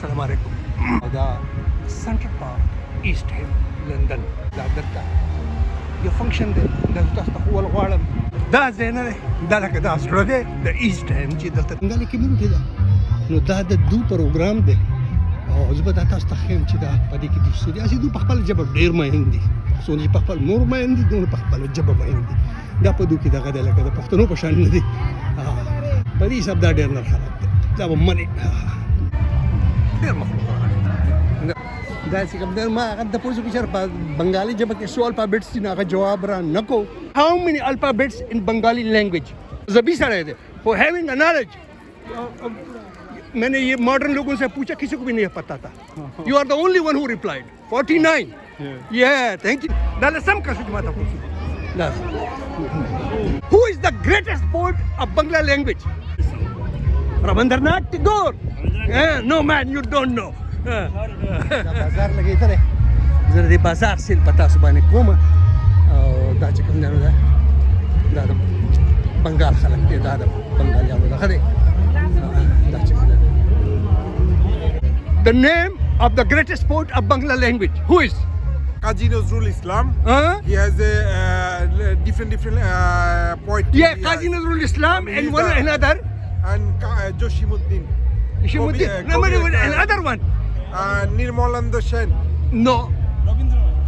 السلام علیکم. دا سنټر پارک ایسټ هم لندن دا دلته یو فنکشن دی دا تاسو ته ښوول غواړم. دا ځای نه دی دا لکه دا زړه دی د ایسټ هم چې دلته بنګالي کمیونټي ده نو دا د دو پروګرام دی او زه به دا تاسو ته ښیم چې دا په دې کې دي چې داسې دوی په خپله ژبه ډېر مین دي څونه چې په خپل مور مین دي دومره په خپله ژبه مین دي. دا په دو کې دغه دی لکه د پښتنو په شان نه دي په دې حساب دا ډېر نر خلک دی دا به منې ډېر مخلوق دا چې کوم دی ما هغه د پولیسو کې چېرې په بنګالي ژبه کې څو الفابېټس دي نو هغه جواب را نه کو. How many alphabets in Bengali language? ज़बी सड़े थे for having a knowledge. मैंने ये मॉडर्न लोगों से पूछा किसी को भी नहीं पता था. You are the only one who replied. 49. Yeah, thank you. That's some customer. Who is the greatest poet of Bangla language? Rabindranath Tagore. No man, you don't know. बाजार लगे इधर है जरा बाजार से पता सुबह कोम دا چې کوم نه ده دا د بنگال خلک دی دا د بنگالیانو دغه دی دا چې The name of the greatest poet of Bangla language. Who is? Qazi Nazrul Islam. He has a different poetry. Yeah, Qazi Nazrul Islam and one another. And Joshimuddin. Another one. Nirmalanda Sen. No.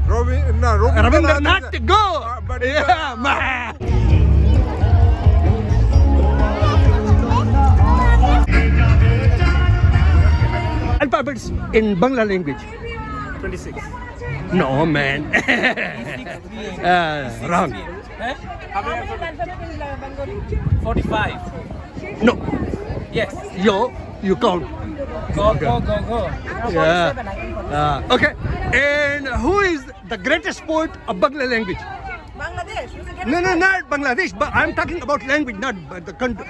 Rabindranath Tagore. Yeah, man. Alphabets in Bangla language. 26. No, man. Wrong. How many alphabets in Bengali? 45. No. Yes. You count. Go. Yeah. Okay. And who is the greatest poet of Bangla language? Bangladesh. No, not Bangladesh. But I'm talking about language, not the country,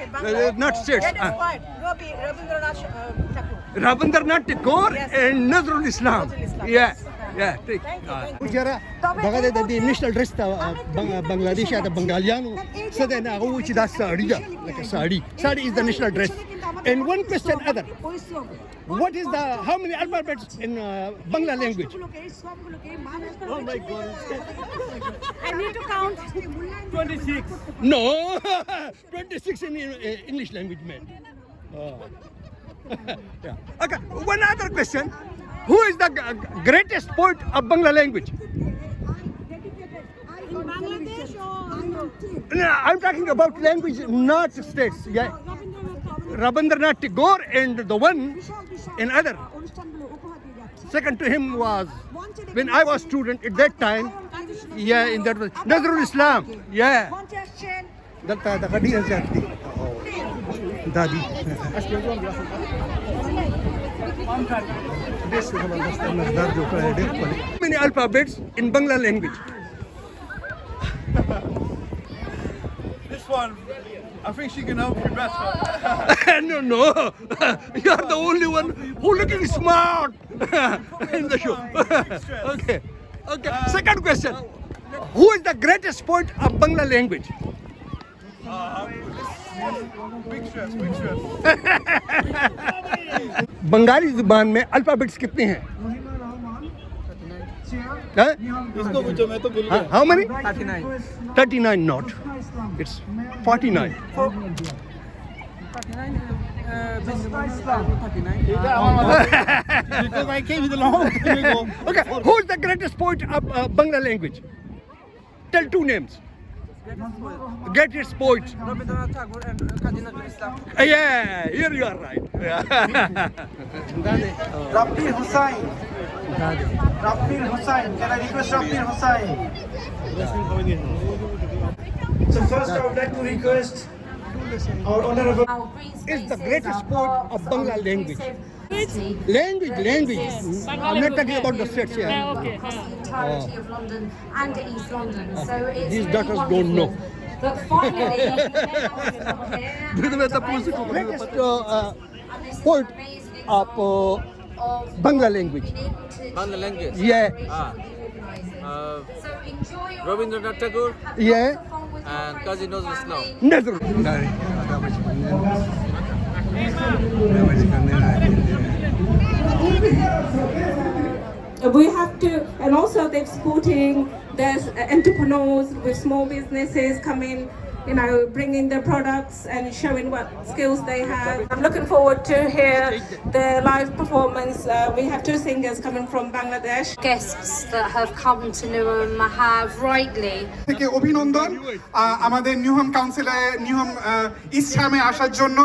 not states. Rabindranath Tagore. Rabindranath Tagore and Nazrul Islam. Yeah. Take. جرا دغه د نېشنل ډریس ته بنگلاديش یا د بنګالیانو څه دی نه هغه وایي چې دا ساړي ده لکه ساړي is the national dress. And one question other. What is how many alphabets in Bangla language? Oh my God. I need to count. 26. No. 26 in English language, man. Yeah. Okay. One other question. Who is the greatest poet of Bangla language? In Bangladesh or? No, I'm talking about language, not states. Yeah. Rabindranath Tagore and the one and other. Second to him was when I was student at that time. Yeah, in that was Nazrul Islam. Yeah. That the Khadija Zakti. Dadi. How many alphabets in Bangla language? This one, I think she can help you better. No. You are the only one who looking smart in the show. Okay. Second question. Who is the greatest poet of Bangla language? Big stress. Bengali जुबान में alphabets कितने हैं? इसको पूछो मैं तो भूल गया. How many? 39. 39 not. It's 49. 39. Because I came with a long time ago. Okay. Who is the greatest poet of Bangla language? Tell two names. Greatest poet. Rabindranath Tagore and Qazi Nazrul Islam. Yeah, here you are right. Rabbir Hussain. Can I request Rabbir Hussain? So first I would like to request our honorable Is the greatest poet of Bangla language. Language. I'm not talking about the states here. Okay. Entirety of London and East London. So it's These really daughters don't know. But finally, Greatest poet of Bangla language. Bangla language. Yeah. Rabindranath Tagore Yeah. and Qazi Nazrul Islam. Nazrul. we have to, and also they're supporting there's entrepreneurs with small businesses coming, you know, bringing their products and showing what skills they have. I'm looking forward to hear the live performance. We have two singers coming from Bangladesh. Guests that have come to Newham have rightly থেকে অভিনন্দন আমাদের Newham কাউন্সিলে Newham east হ্যামে আসার জন্য।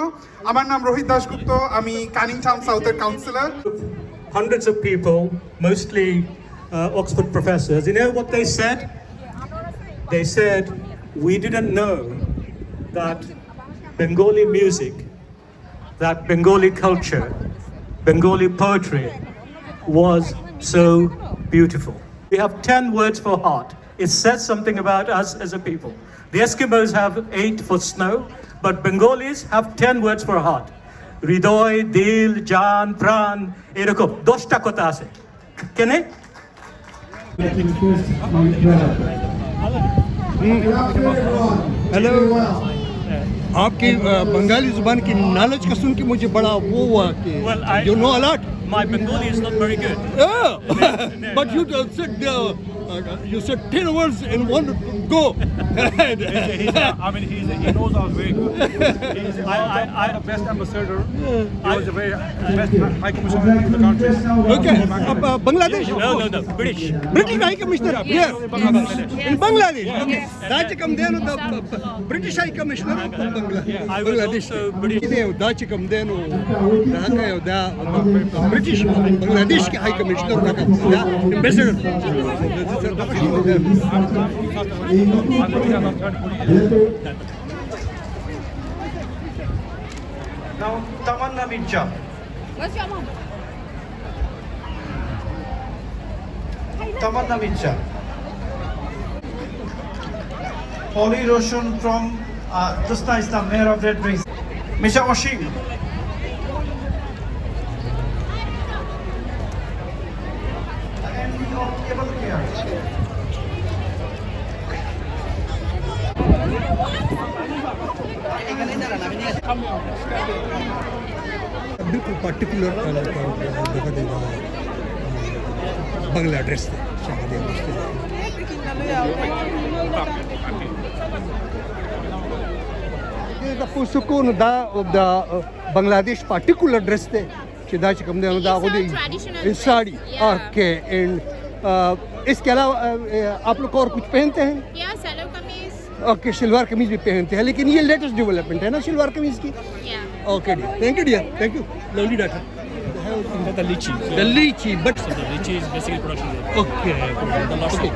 আমার নাম রোহিত দাশগুপ্ত, আমি Canning town সাউথের councillor. Hundreds of people, mostly Oxford professors. You know what they said? They said, we didn't know that Bengali music, that Bengali culture, Bengali poetry was so beautiful. We have 10 words for heart. It says something about us as a people. The Eskimos have 8 for snow, but Bengalis have 10 words for heart. Hridoy, dil, jan, pran, এরকম 10টা কথা আছে। কেন? Hello, आपकी बंगाली जुबान की knowledge का सुन के मुझे बड़ा वो हुआ कि you know a lot. My Bengali is not very good. Yeah, but you said 10 words in one go. He knows us very good. I'm the best ambassador. He was the very best high commissioner in the country. Okay, Bangladesh. No, British. British High Commissioner. Yes, in Bangladesh. Okay, that's come there the British High Commissioner in Bangladesh. British. That's come there the British Bangladesh High Commissioner ambassador. Now, Tamanna Mirza. What's your mom? Tamanna Mirza. Oli Roshan from Dusna Islam, Mayor of Red Breeze. Misha Oshim. बिल्कुल particular बंगला dress पुस्तकों दा Bangladesh particular dress थे चिदा चिकम दे दा sari okay and इसके अलावा आप लोग और कुछ पहनते हैं? ओके, शलवार कमीज भी पहनते हैं, लेकिन ये लेटेस्ट डेवलपमेंट है ना शलवार कमीज की। Okay dear, thank you dear, thank you lovely data. The lychee. The lychee, but So the lychee is basically production. okay, The last okay,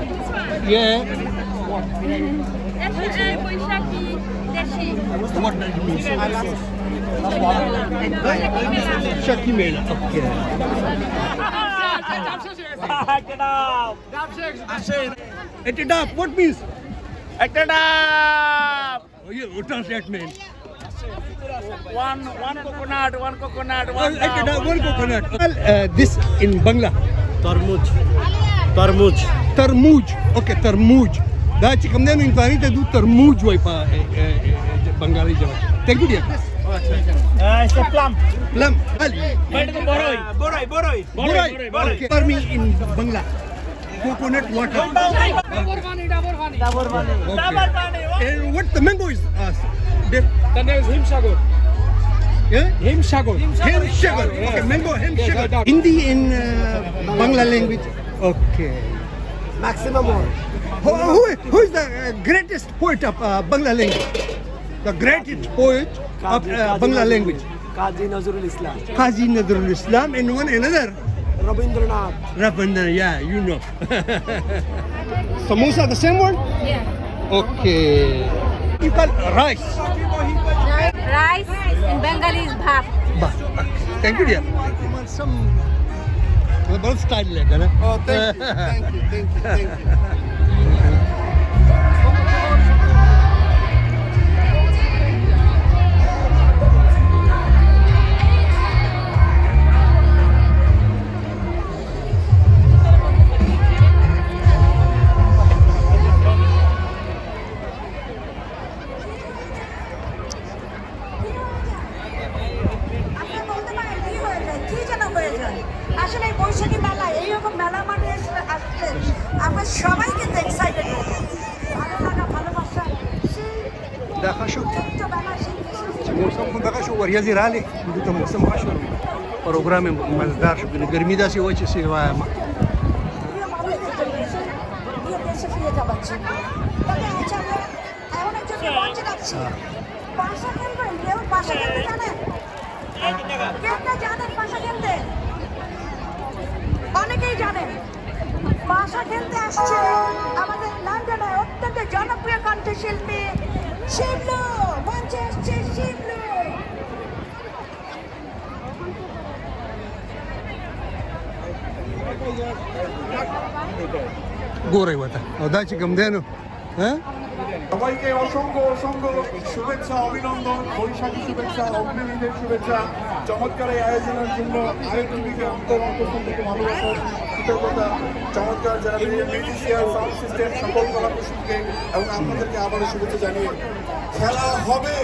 yeah. What does it mean? Shaki mela. Okay. It up. What means? Act it up! Oh, yeah, what does that mean? One coconut, one coconut, one One coconut. Well, this in Bangla. Tarmuj. Tarmuj. Tarmuj. Okay, tarmuj. Da chikam denu in pani te du tarmuj wai pa Bengali jawab. Thank you dear. It's a plum. Plum. Boroi. Okay. For me in Bangla. Coconut water. Okay. And what the mango is? The name is Himsagar. Yeah? Himsagar. Hemsagar. Okay, mango hemsagar. Hindi in Bangla language. Okay. Maximum more. Who is the greatest poet of Bangla language? The greatest poet of Bangla language. Qazi Nazrul Islam. Qazi Nazrul Islam and one another. Rabindranath. Yeah, you know. Samosa, the same one? Yeah. Okay. You call rice. Rice in Bengali is bhat. Thank you, dear. Some both style like that. Oh, thank you. আসলে এই বৈশাখী মেলা এইরকম মেলা মানে আসছে আমরা সবাই কিন্তু এক্সাইটেড ভালো লাগা ভালোবাসা داخل شو ছোট্ট বেলা সেই موسم خو دغه شو وریا زی رالی د موسم خاص پروګرام مزدار شو ګرمي داسې وای چې سی وایم দেশে ফিরে যাবার জন্য তবে এমন একজন মঞ্চে যাচ্ছি পাশা খেলবেন কেউ পাশা খেলতে জানেন কেউ জানেন পাশা খেলতে অনেকেই জানেন পাশা খেলতে আসছে আমাদের লন্ডনে অত্যন্ত জনপ্রিয় কণ্ঠশিল্পী শিবলু মঞ্চে আসছে শিবলু ګورې وته او دا چې کوم دی نو সবাইকে অসংখ্য অসংখ্য শুভেচ্ছা অভিনন্দন বৈশাখী শুভেচ্ছা অগ্নিবীরের শুভেচ্ছা চমৎকার এই আয়োজনের জন্য আয়োজনকে অন্তর থেকে ভালোবাসা কৃতজ্ঞতা চমৎকার যারা মিউজিশিয়ান সাউন্ড সিস্টেম সকল কলা কুশলীকে এবং আপনাদেরকে আবারও শুভেচ্ছা জানিয়ে খেলা হবে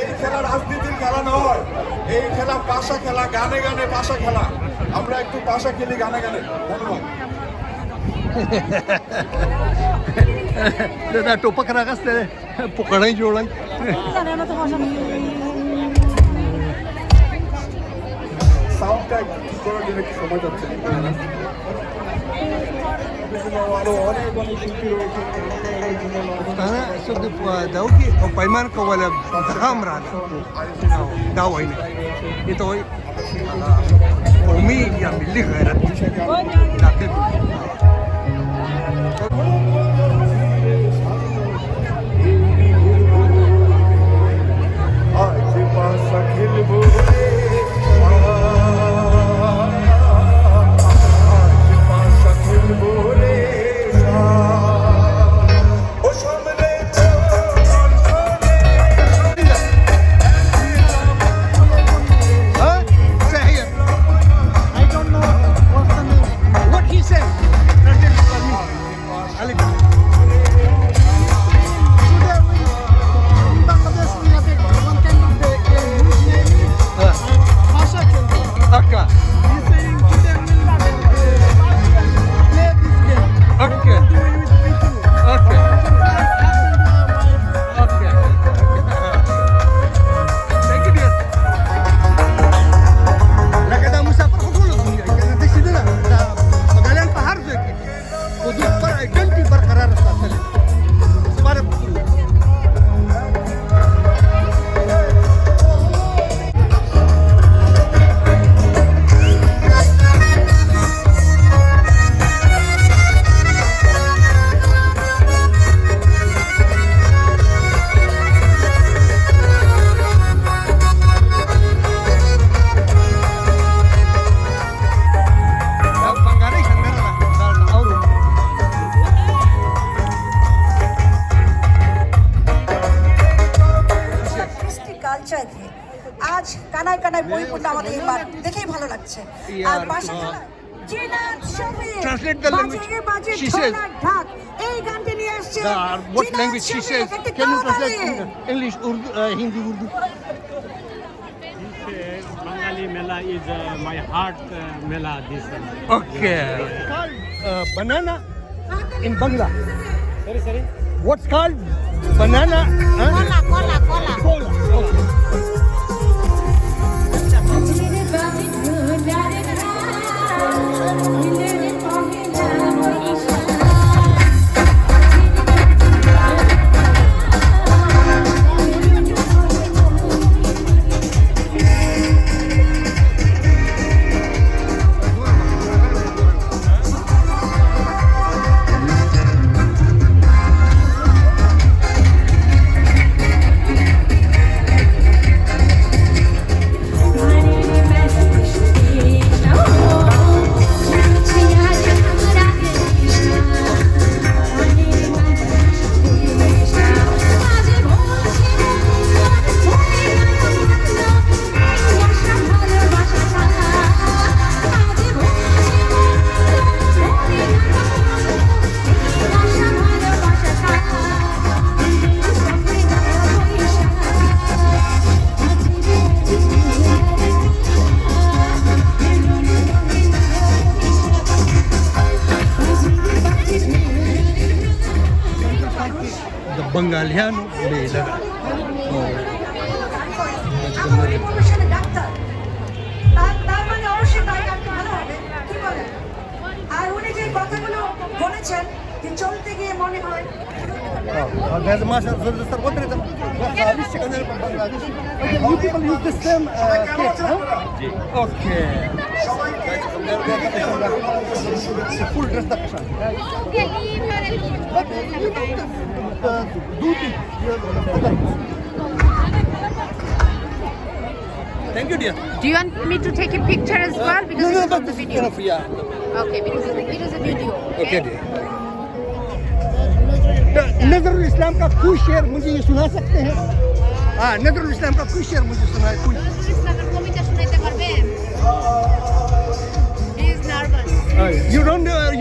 এই খেলা রাজনীতির খেলা নয় এই খেলা পাশা খেলা গানে গানে পাশা খেলা আমরা একটু পাশা খেলি গানে গানে ধন্যবাদ دا ټوپک راغسته پکړای جوړل সাউন্ডটা একটু ঠিক করার জন্য একটু সময় যাচ্ছে আরো অনেক অনেক শিল্পী রয়েছে دا وکي او پیمان کوله هم را دا وایي ته وایي قومي یا ملي غیرت داخل আজ কানায় কানায় পরিপূর্ণ আমাদের এই মাঠ দেখেই ভালো লাগছে আর পাশে Translate the language. She says. এই গানটি নিয়ে আসছে What language she says? Can you translate English, Urdu, Hindi, Urdu? Bengali Mela is my heart Mela. This. Okay. Called banana in Bangla. Sorry. What's called banana? Cola. Okay. بنګالیانو میله ده আমার এই প্রফেশনে doctor তার মানে অবশ্যই তাই আপনি ভালো হবে কি বলেন আর উনি যে কথাগুলো বলেছেন যে চলতে গিয়ে মনে হয় لازم ما شاء الله صار قدرة معلش كمان بنغلاديش you people use the same cake huh okay full dressed up thank you dear Do you want me to take a picture as well? Because no it's but on the this is video. enough yeah Okay, because it is a video. okay dear Nazrul Islam का कोई शेर मुझे ये सुना सकते हैं हाँ नजरुल इस्लाम का कोई शेर मुझे सुना है कोई He is nervous.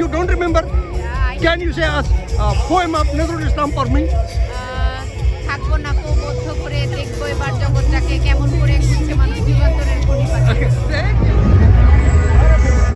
you don't remember can you say us poem of Nazrul Islam for me থাকবো না কো বদ্ধ করে দেখবো এবার জগৎটাকে কেমন